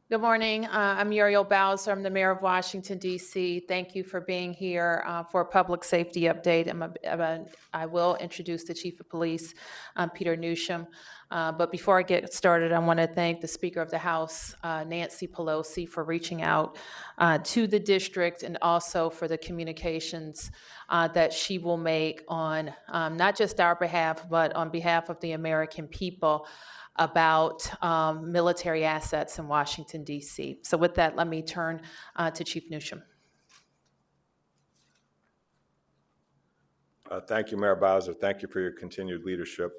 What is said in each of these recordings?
Good morning. I'm Muriel Bowser. I'm the Mayor of Washington, D.C. Thank you for being here for a public safety update. I will introduce the Chief of Police, Peter Newsom. But before I get started, I want to thank the Speaker of the House, Nancy Pelosi, for reaching out to the district and also for the communications that she will make on not just our behalf, but on behalf of the American people about military assets in Washington, D.C. So with that, let me turn to Chief Newsom. Thank you, Mayor Bowser. Thank you for your continued leadership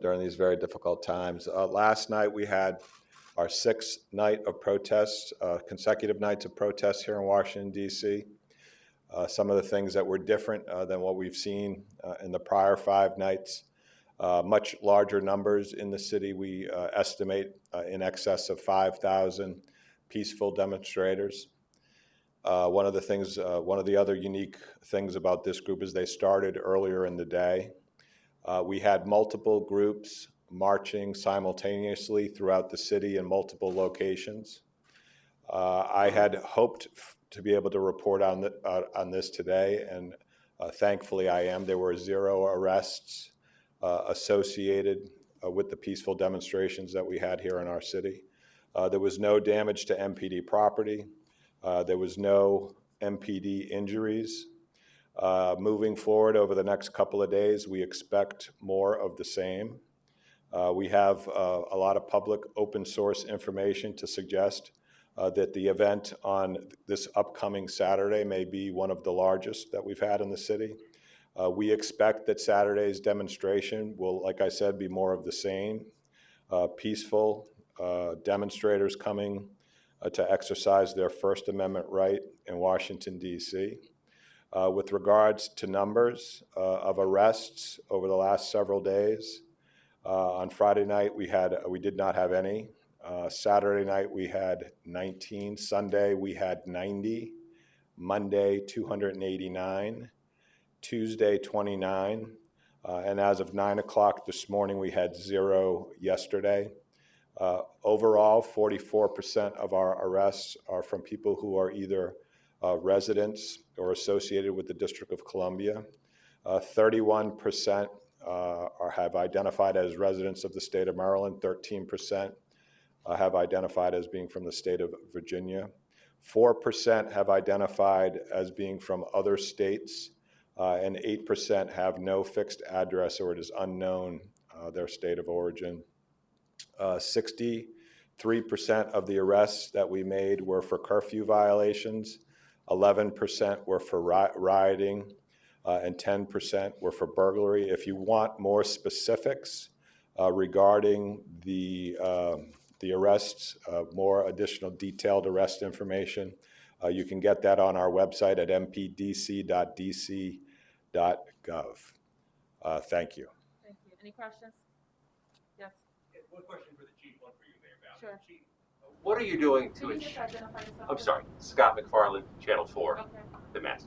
during these very difficult times. Last night we had our sixth night of protests, consecutive nights of protests here in Washington, D.C. Some of the things that were different than what we've seen in the prior 5 nights. Much larger numbers in the city. We estimate in excess of 5,000 peaceful demonstrators. One of the other unique things about this group is they started earlier in the day. We had multiple groups marching simultaneously throughout the city in multiple locations. I had hoped to be able to report on this today, and thankfully I am. There were 0 arrests associated with the peaceful demonstrations that we had here in our city. There was no damage to MPD property. There was no MPD injuries. Moving forward over the next couple of days, we expect more of the same. We have a lot of public open source information to suggest that the event on this upcoming Saturday may be one of the largest that we've had in the city. We expect that Saturday's demonstration will, like I said, be more of the same. Peaceful demonstrators coming to exercise their First Amendment right in Washington, D.C. With regards to numbers of arrests over the last several days, on Friday night we did not have any. Saturday night we had 19. Sunday we had 90. Monday 289. Tuesday 29. And as of 9 o'clock this morning we had 0 yesterday. Overall, 44% of our arrests are from people who are either residents or associated with the District of Columbia. 31% have identified as residents of the state of Maryland. 13% have identified as being from the state of Virginia. 4% have identified as being from other states, and 8% have no fixed address, or it is unknown their state of origin. 63% of the arrests that we made were for curfew violations, 11% were for rioting, and 10% were for burglary. If you want more specifics regarding the arrests, more additional detailed arrest information, you can get that on our website at Mp.dc.gov. Thank you. Thank you. Any questions? Yes. One question for the chief, one for you, Mayor Bowser. Sure. Chief, what are you doing to Can you just identify yourself? I'm sorry, Scott McFarland, Channel 4, Okay. The Mask.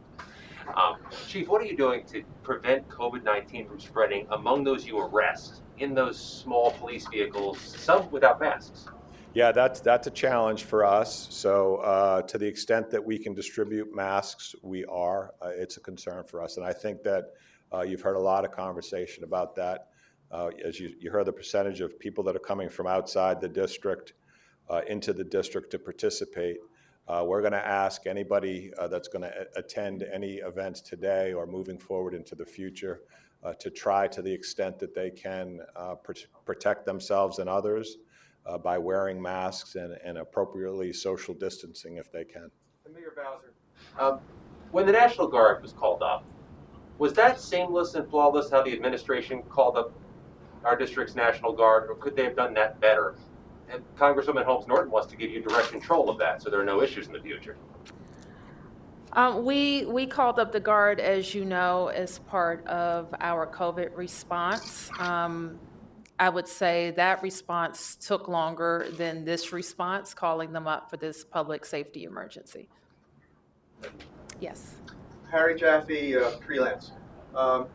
Chief, what are you doing to prevent COVID-19 from spreading among those you arrest in those small police vehicles, some without masks? Yeah, that's a challenge for us. So to the extent that we can distribute masks, we are. It's a concern for us. And I think that you've heard a lot of conversation about that. As you heard the percentage of people that are coming from outside the district into the district to participate. We're going to ask anybody that's going to attend any events today or moving forward into the future to try to the extent that they can protect themselves and others by wearing masks and appropriately social distancing if they can. And Mayor Bowser, when the National Guard was called up, was that seamless and flawless how the administration called up our district's National Guard, or could they have done that better? And Congresswoman Holmes Norton wants to give you direct control of that so there are no issues in the future. We called up the Guard, as you know, as part of our COVID response. I would say that response took longer than this response, calling them up for this public safety emergency. Yes. Harry Jaffe, freelance. I'm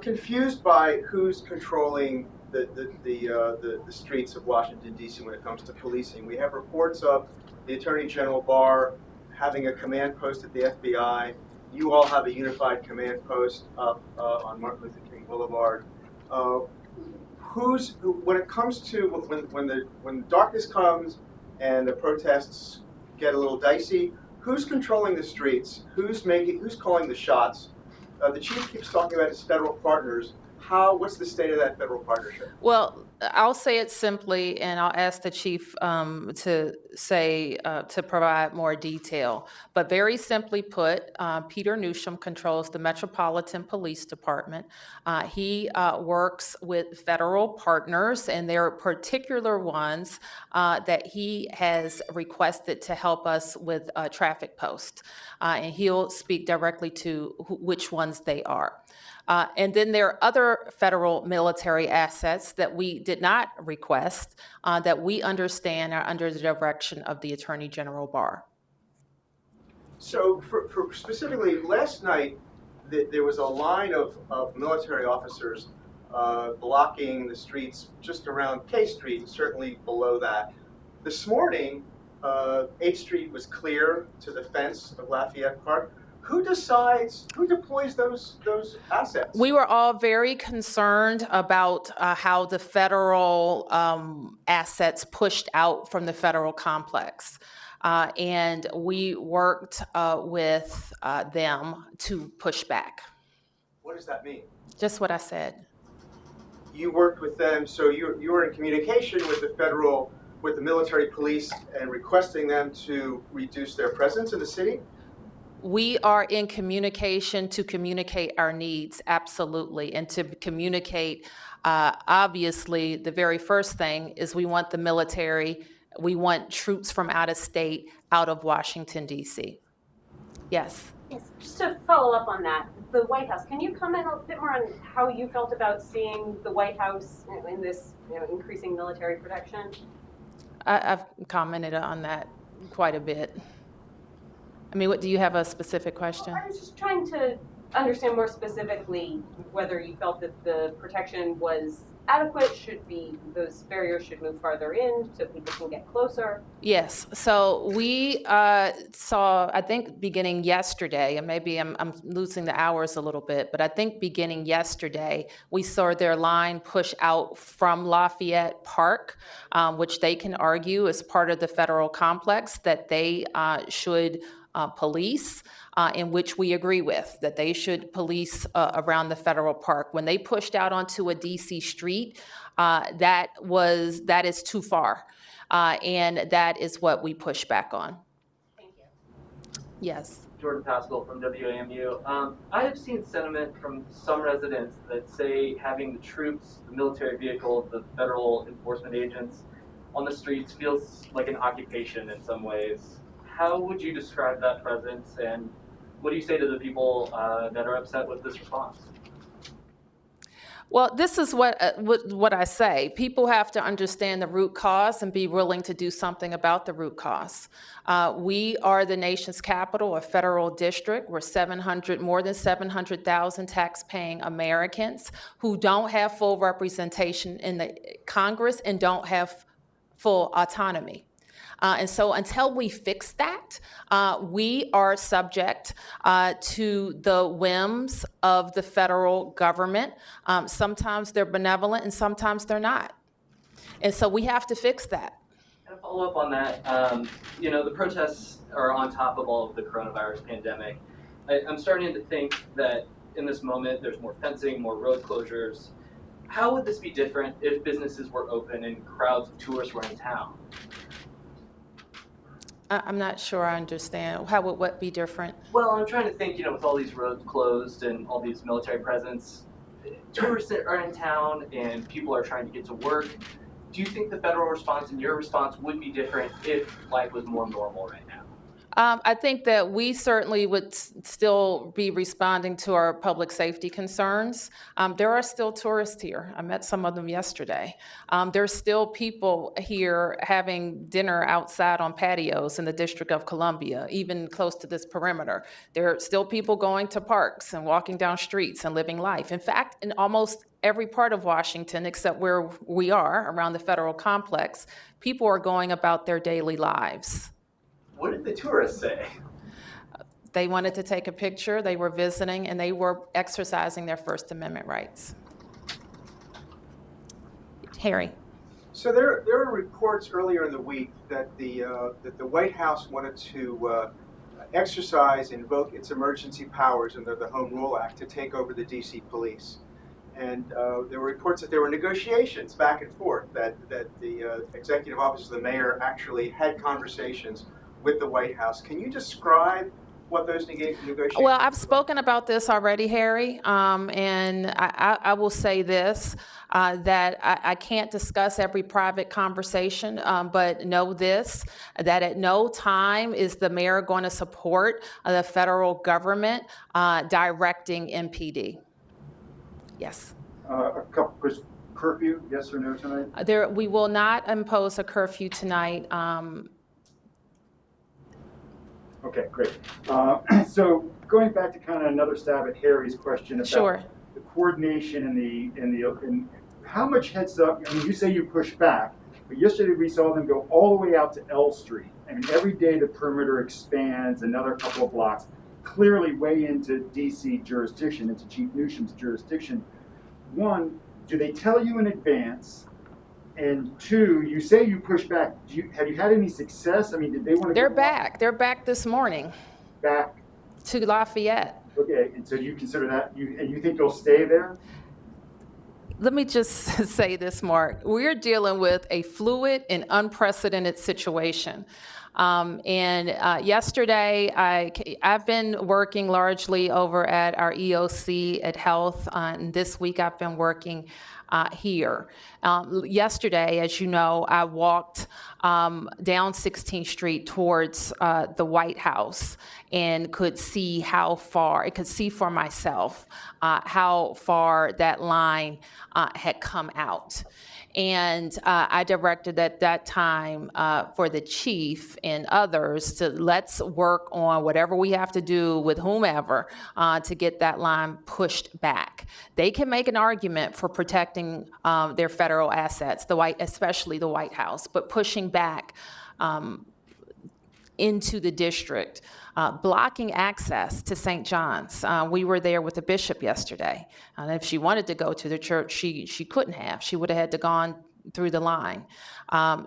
confused by who's controlling the streets of Washington, D.C. when it comes to policing. We have reports of the Attorney General Barr having a command post at the FBI. You all have a unified command post up on Martin Luther King Boulevard. When it comes to when darkness comes and the protests get a little dicey, who's controlling the streets? Who's calling the shots? The chief keeps talking about his federal partners. What's the state of that federal partnership? Well, I'll say it simply, and I'll ask the chief to provide more detail. But very simply put, Peter Newsom controls the Metropolitan Police Department. He works with federal partners, and there are particular ones that he has requested to help us with traffic posts. And he'll speak directly to which ones they are. And then there are other federal military assets that we did not request that we understand are under the direction of the Attorney General Barr. So for specifically last night, there was a line of military officers blocking the streets just around K Street and certainly below that. This morning, 8th Street was clear to the fence of Lafayette Park. Who deploys those assets? We were all very concerned about how the federal assets pushed out from the federal complex. And we worked with them to push back. What does that mean? Just what I said. You worked with them, so you were in communication with the military police and requesting them to reduce their presence in the city? We are in communication to communicate our needs, absolutely, and to communicate, obviously, the very first thing is we want the military, we want troops from out of state, out of Washington, D.C. Yes. Yes, just to follow up on that, the White House, can you comment a bit more on how you felt about seeing the White House in this increasing military protection? I've commented on that quite a bit. I mean, do you have a specific question? I was just trying to understand more specifically whether you felt that the protection was adequate, those barriers should move farther in so people can get closer. Yes, so we saw, I think beginning yesterday, and maybe I'm losing the hours a little bit, but I think beginning yesterday, we saw their line push out from Lafayette Park, which they can argue is part of the federal complex that they should police, in which we agree with, that they should police around the federal park. When they pushed out onto a DC street, that is too far, and that is what we push back on. Thank you. Yes. Jordan Pascal from WAMU. I have seen sentiment from some residents that say having the troops, the military vehicles, the federal enforcement agents on the streets feels like an occupation in some ways. How would you describe that presence, and what do you say to the people that are upset with this response? Well, this is what I say. People have to understand the root cause and be willing to do something about the root cause. We are the nation's capital, a federal district. We're more than 700,000 tax-paying Americans who don't have full representation in the Congress and don't have full autonomy. And so until we fix that, we are subject to the whims of the federal government. Sometimes they're benevolent and sometimes they're not. And so we have to fix that. And to follow up on that, the protests are on top of all of the coronavirus pandemic. I'm starting to think that in this moment, there's more fencing, more road closures. How would this be different if businesses were open and crowds of tourists were in town? I'm not sure I understand. How would what be different? Well, I'm trying to think, with all these roads closed and all these military presence, tourists that are in town and people are trying to get to work. Do you think the federal response and your response would be different if life was more normal right now? I think that we certainly would still be responding to our public safety concerns. There are still tourists here. I met some of them yesterday. There's still people here having dinner outside on patios in the District of Columbia, even close to this perimeter. There are still people going to parks and walking down streets and living life. In fact, in almost every part of Washington, except where we are, around the federal complex, people are going about their daily lives. What did the tourists say? They wanted to take a picture, they were visiting, and they were exercising their First Amendment rights. Harry. So there are reports earlier in the week that the White House wanted to invoke its emergency powers under the Home Rule Act to take over the D.C. police. And there were reports that there were negotiations back and forth, that the executive office of the mayor actually had conversations with the White House. Can you describe what those negotiations Well, I've spoken about this already, Harry, and I will say this, that I can't discuss every private conversation, but know this, that at no time is the mayor going to support the federal government directing MPD. Yes. A couple, curfew, yes or no tonight? We will not impose a curfew tonight. Okay, great. So going back to kind of another stab at Harry's question about Sure. the coordination and how much heads up? I mean, you say you push back, but yesterday we saw them go all the way out to L Street. I mean, every day the perimeter expands another couple of blocks, clearly way into DC jurisdiction, into Chief Newsom's jurisdiction. One, do they tell you in advance? And two, you say you push back. Have you had any success? I mean, did they want to? They're back. They're back this morning Back to Lafayette. Okay, and so you consider that, you think they'll stay there? Let me just say this, Mark. We're dealing with a fluid and unprecedented situation. Yesterday, I've been working largely over at our EOC at Health, and this week I've been working here. Yesterday, as you know, I walked down 16th Street towards the White House and could see I could see for myself how far that line had come out. And I directed at that time for the chief and others to let's work on whatever we have to do with whomever to get that line pushed back. They can make an argument for protecting their federal assets, especially the White House, but pushing back into the district, blocking access to St. John's. We were there with the bishop yesterday. And if she wanted to go to the church, she couldn't have. She would have had to gone through the line.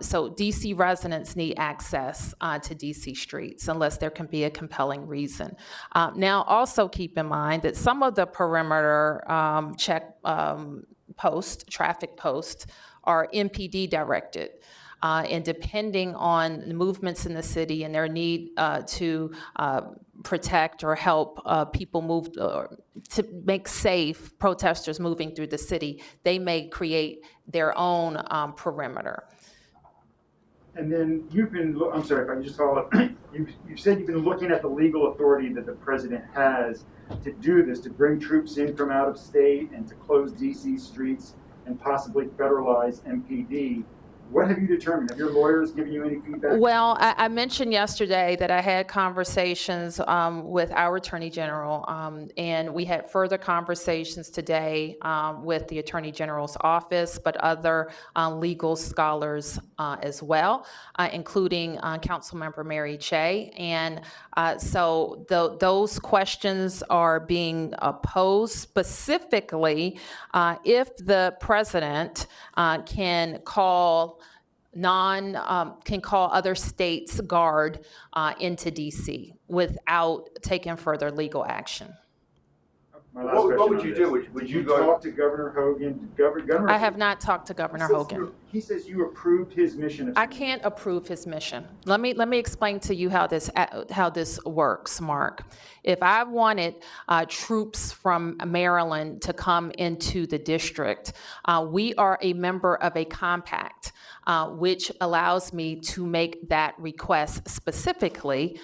So DC residents need access to DC streets unless there can be a compelling reason. Now, also keep in mind that some of the perimeter traffic posts are MPD directed. And depending on the movements in the city and their need to protect or help people move, to make safe protesters moving through the city, they may create their own perimeter. And then I'm sorry if I can just follow up. You said you've been looking at the legal authority that the president has to do this, to bring troops in from out of state and to close DC streets and possibly federalize MPD. What have you determined? Have your lawyers given you any feedback? Well, I mentioned yesterday that I had conversations with our Attorney General, and we had further conversations today with the Attorney General's office, but other legal scholars as well, including Councilmember Mary Che. And so those questions are being posed specifically if the president can call other states' guard into DC without taking further legal action. My last question what would on you this. do? Would you talk to Governor Hogan? Governor I have not talked to Governor Hogan. He says you approved his mission. I can't approve his mission. Let me explain to you how this works, Mark. If I wanted troops from Maryland to come into the district, we are a member of a compact which allows me to make that request specifically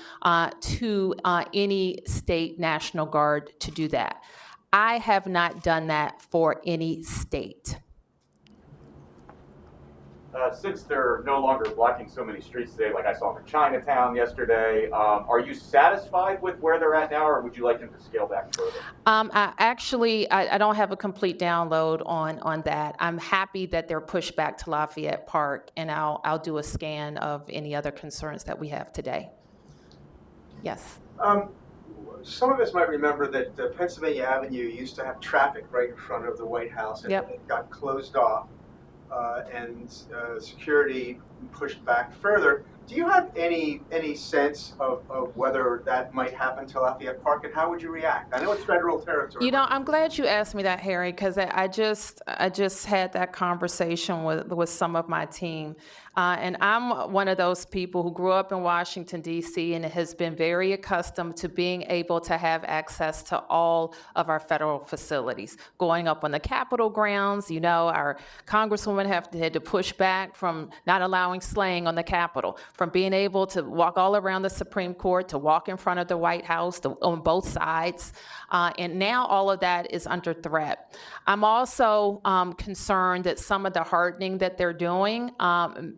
to any state National Guard to do that. I have not done that for any state. Since they're no longer blocking so many streets today, like I saw in Chinatown yesterday, are you satisfied with where they're at now, or would you like them to scale back further? I don't have a complete download on that. I'm happy that they're pushed back to Lafayette Park, and I'll do a scan of any other concerns that we have today. Yes. Some of us might remember that Pennsylvania Avenue used to have traffic right in front of the White House, and Yep. it got closed off, and security pushed back further. Do you have any sense of whether that might happen to Lafayette Park, and how would you react? I know it's federal territory. You know, I'm glad you asked me that, Harry, because I just had that conversation with some of my team. And I'm one of those people who grew up in Washington, D.C., and has been very accustomed to being able to have access to all of our federal facilities. Going up on the Capitol grounds, you know, our congresswoman had to push back from not allowing slaying on the Capitol, from being able to walk all around the Supreme Court, to walk in front of the White House, on both sides. And now all of that is under threat. I'm also concerned that some of the hardening that they're doing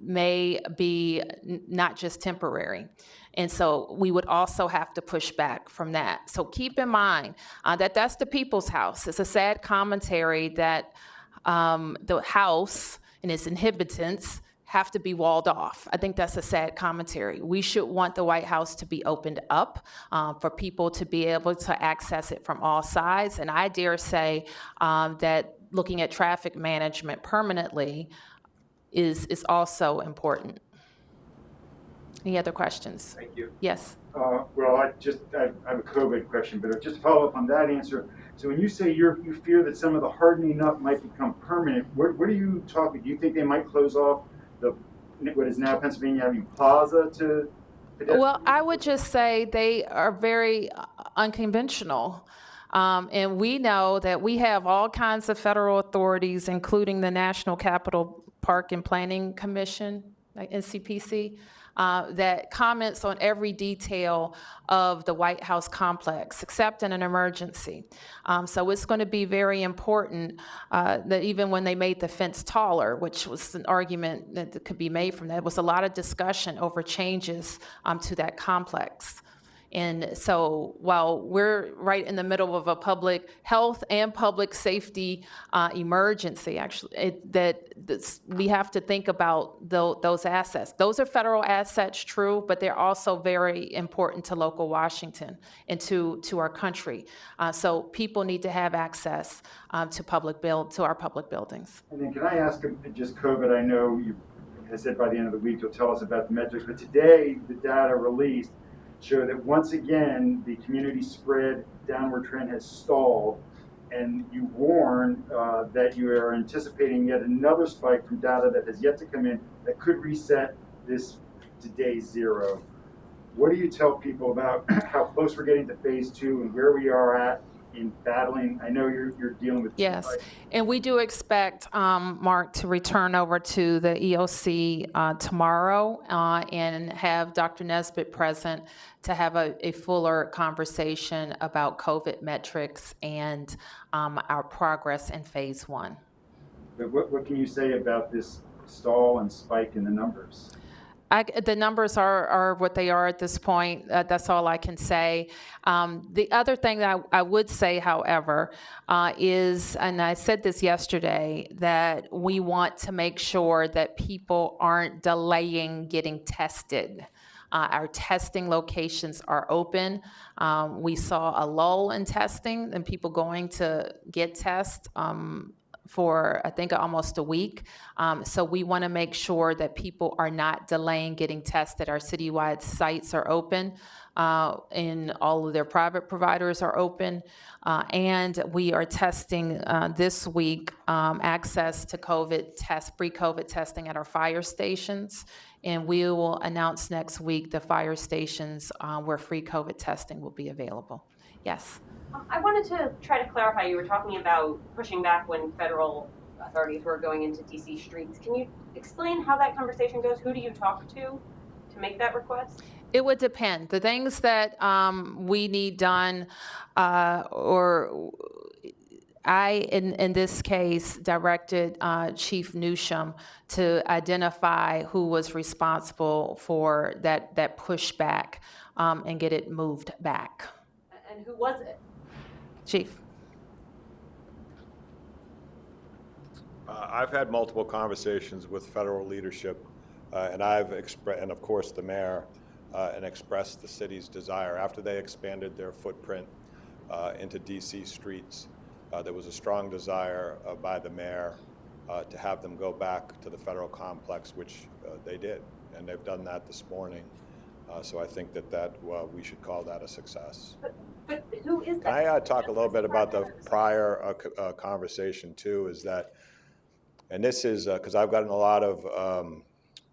may be not just temporary. And so we would also have to push back from that. So keep in mind that that's the people's house. It's a sad commentary that the house and its inhabitants have to be walled off. I think that's a sad commentary. We should want the White House to be opened up for people to be able to access it from all sides. And I dare say that looking at traffic management permanently is also important. Any other questions? Thank you. Yes. Well, I have a COVID question, but just to follow up on that answer. So when you say you fear that some of the hardening up might become permanent, what are you talking? Do you think they might close off what is now Pennsylvania Avenue Plaza to pedestrians? Well, I would just say they are very unconventional. And we know that we have all kinds of federal authorities, including the National Capital Park and Planning Commission, like NCPC, that comments on every detail of the White House complex, except in an emergency. So it's going to be very important that even when they made the fence taller, which was an argument that could be made from that, was a lot of discussion over changes to that complex. And so while we're right in the middle of a public health and public safety emergency, actually, we have to think about those assets. Those are federal assets, true, but they're also very important to local Washington and to our country. So people need to have access to our public buildings. And then can I ask, just COVID, I know you said by the end of the week you'll tell us about the metrics, but today the data released show that once again the community spread downward trend has stalled, and you warn that you are anticipating yet another spike from data that has yet to come in that could reset this to day zero. What do you tell people about how close we're getting to phase 2 and where we are at in battling? I know you're dealing with yes, and we do expect Mark to return over to the EOC tomorrow and have Dr. Nesbitt present to have a fuller conversation about COVID metrics and our progress in phase 1. But what can you say about this stall and spike in the numbers? The numbers are what they are at this point. That's all I can say. The other thing that I would say, however, is, and I said this yesterday, that we want to make sure that people aren't delaying getting tested. Our testing locations are open. We saw a lull in testing and people going to get tests for, I think, almost a week. So we want to make sure that people are not delaying getting tested. Our citywide sites are open, and all of their private providers are open. And we are testing this week access to free COVID testing at our fire stations. And we will announce next week the fire stations where free COVID testing will be available. Yes. I wanted to try to clarify, you were talking about pushing back when federal authorities were going into DC streets. Can you explain how that conversation goes? Who do you talk to make that request? It would depend. The things that we need done, or I, in this case, directed Chief Newsom to identify who was responsible for that pushback and get it moved back. And who was it? Chief. I've had multiple conversations with federal leadership, and I've expressed, and of course the mayor, and expressed the city's desire. After they expanded their footprint into DC streets, there was a strong desire by the mayor to have them go back to the federal complex, which they did, and they've done that this morning. So I think that we should call that a success. But who is that? Can I talk a little bit about the prior conversation too, is that, and this is because I've gotten a lot of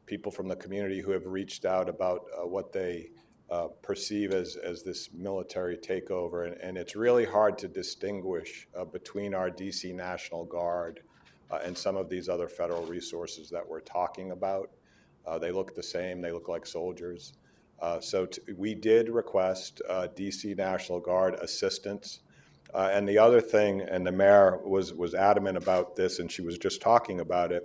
people from the community who have reached out about what they perceive as this military takeover, and it's really hard to distinguish between our DC National Guard and some of these other federal resources that we're talking about. They look the same, they look like soldiers. So we did request DC National Guard assistance. And the other thing, and the mayor was adamant about this, and she was just talking about it,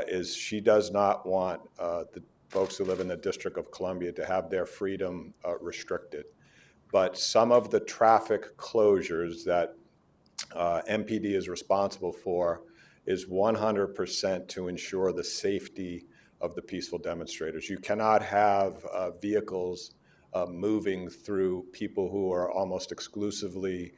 is she does not want the folks who live in the District of Columbia to have their freedom restricted. But some of the traffic closures that MPD is responsible for is 100% to ensure the safety of the peaceful demonstrators. You cannot have vehicles moving through people who are almost exclusively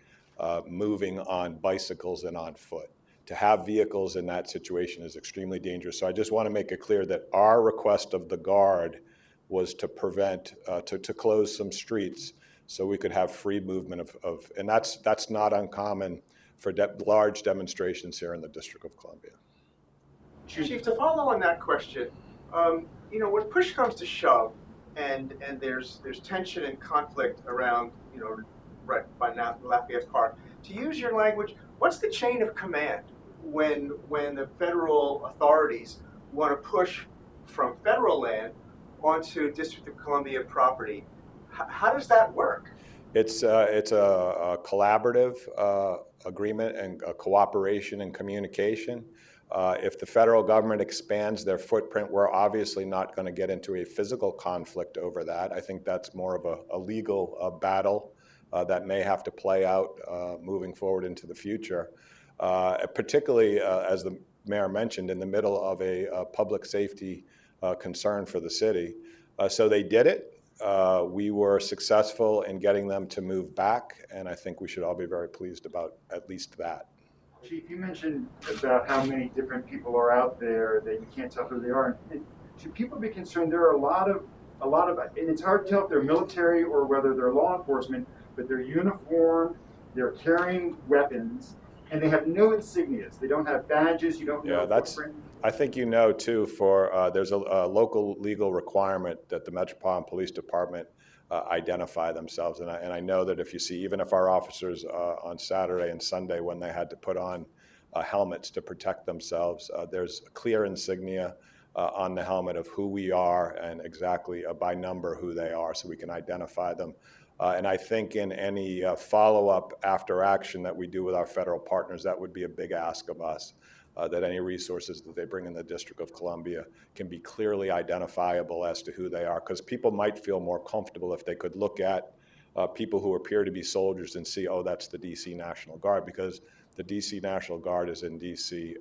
moving on bicycles and on foot. To have vehicles in that situation is extremely dangerous. So I just want to make it clear that our request of the Guard was to prevent, to close some streets so we could have free movement of and that's not uncommon for large demonstrations here in the District of Columbia. Chief, to follow on that question, you know, when push comes to shove, and there's tension and conflict around, you know, right by now Lafayette Park, to use your language, what's the chain of command when the federal authorities want to push from federal land onto District of Columbia property? How does that work? It's a collaborative agreement and a cooperation and communication. If the federal government expands their footprint, we're obviously not going to get into a physical conflict over that. I think that's more of a legal battle that may have to play out moving forward into the future, particularly, as the mayor mentioned, in the middle of a public safety concern for the city. So they did it. We were successful in getting them to move back, and I think we should all be very pleased about at least that. Chief, you mentioned about how many different people are out there that you can't tell who they are. And should people be concerned? There are a lot of, and it's hard to tell if they're military or whether they're law enforcement, but they're uniformed, they're carrying weapons, and they have no insignias. They don't have badges. You don't know. Yeah, that's. I think you know too. For there's a local legal requirement that the Metropolitan Police Department identify themselves, and I know that if you see, even if our officers on Saturday and Sunday when they had to put on helmets to protect themselves, there's a clear insignia on the helmet of who we are and exactly by number who they are, so we can identify them. And I think in any follow-up after action that we do with our federal partners, that would be a big ask of us, that any resources that they bring in the District of Columbia can be clearly identifiable as to who they are, because people might feel more comfortable if they could look at people who appear to be soldiers and see, oh, that's the DC National Guard, because the DC National Guard is in DC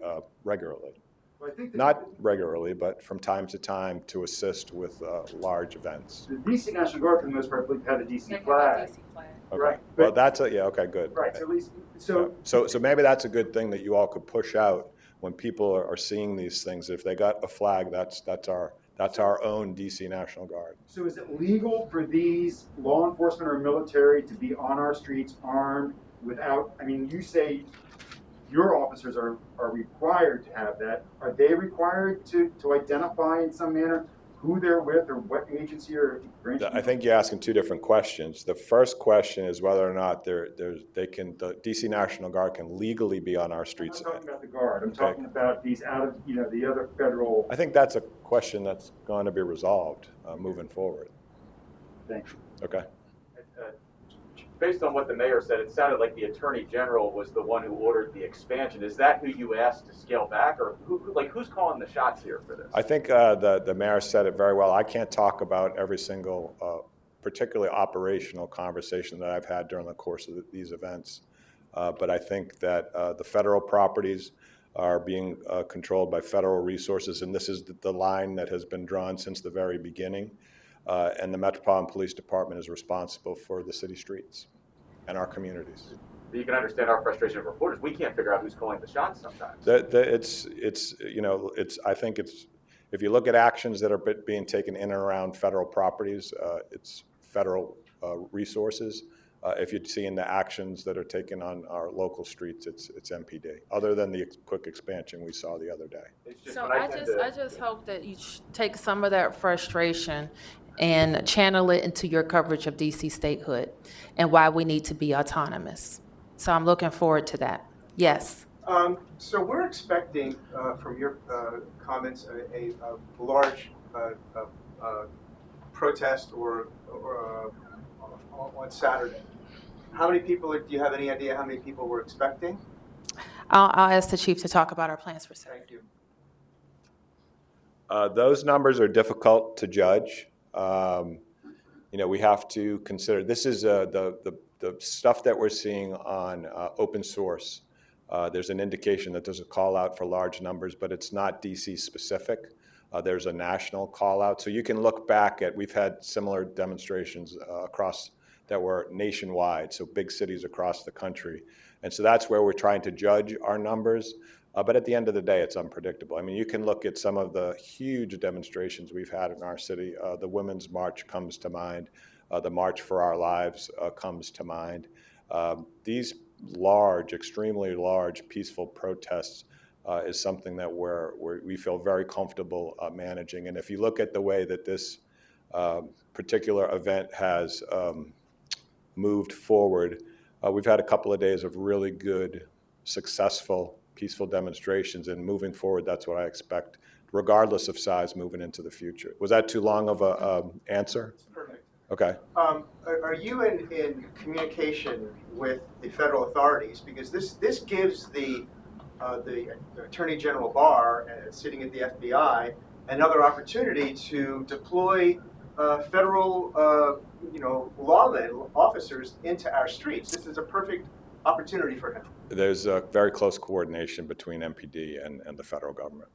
regularly. Well, I think not regularly, but from time to time to assist with large events. The DC National Guard, for the most part, have a DC flag. Okay. Right. Well, that's a, yeah. Okay, good. Right. So at least so maybe that's a good thing that you all could push out when people are seeing these things. If they got a flag, that's our own DC National Guard. So is it legal for these law enforcement or military to be on our streets armed without? I mean, you say your officers are required to have that. Are they required to identify in some manner who they're with or what agency or branch? I think you're asking two different questions. The first question is whether or not the DC National Guard can legally be on our I'm streets. not talking about the Guard. I'm Okay. talking about these out of, the other federal. I think that's a question that's going to be resolved moving forward. Thanks. Okay. Based on what the mayor said, it sounded like the attorney general was the one who ordered the expansion. Is that who you asked to scale back, or who's calling the shots here for this? I think the mayor said it very well. I can't talk about every single particularly operational conversation that I've had during the course of these events. But I think that the federal properties are being controlled by federal resources, and this is the line that has been drawn since the very beginning. And the Metropolitan Police Department is responsible for the city streets and our communities. You can understand our frustration of reporters. We can't figure out who's calling the shots sometimes. I think it's, if you look at actions that are being taken in and around federal properties, it's federal resources. If you're seeing the actions that are taken on our local streets, it's MPD, other than the quick expansion we saw the other day. So I just hope that you take some of that frustration and channel it into your coverage of DC statehood and why we need to be autonomous. So I'm looking forward to that. Yes. So we're expecting, from your comments, a large protest or on Saturday. How many people, do you have any idea how many people we're expecting? I'll ask the chief to talk about our plans for Saturday. Thank you. Those numbers are difficult to judge. We have to consider, this is the stuff that we're seeing on open source. There's an indication that there's a call out for large numbers, but it's not DC specific. There's a national call out. So you can look back at, we've had similar demonstrations across that were nationwide, so big cities across the country. And so that's where we're trying to judge our numbers. But at the end of the day, it's unpredictable. I mean, you can look at some of the huge demonstrations we've had in our city. The Women's March comes to mind. The March for Our Lives comes to mind. These large, extremely large, peaceful protests is something that we feel very comfortable managing. And if you look at the way that this particular event has moved forward, we've had a couple of days of really good, successful, peaceful demonstrations, and moving forward, that's what I expect, regardless of size, moving into the future. Was that too long of a answer? That's perfect. Okay. Are you in communication with the federal authorities? Because this gives the Attorney General Barr, sitting at the FBI, another opportunity to deploy federal lawmen, officers into our streets. This is a perfect opportunity for him. There's a very close coordination between MPD and the federal government.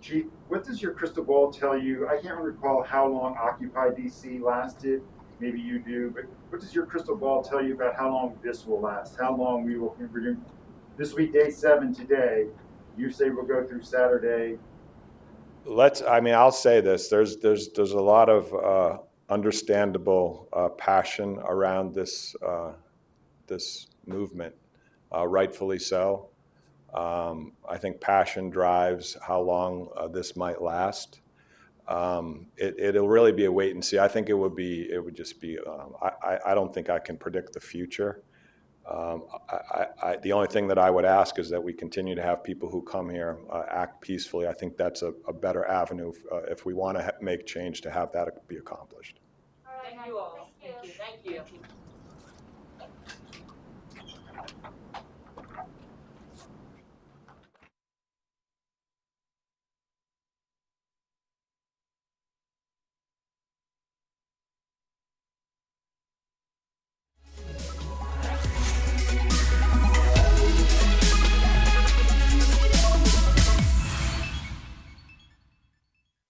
Chief, what does your crystal ball tell you? I can't recall how long Occupy DC lasted. Maybe you do, but what does your crystal ball tell you about how long this will last? How long this will be day 7 today. You say we'll go through Saturday. I'll say this. There's a lot of understandable passion around this movement, rightfully so. I think passion drives how long this might last. It'll really be a wait and see. I think it would just be. I don't think I can predict the future. The only thing that I would ask is that we continue to have people who come here act peacefully. I think that's a better avenue if we want to make change to have that be accomplished. Thank you all. Thank you.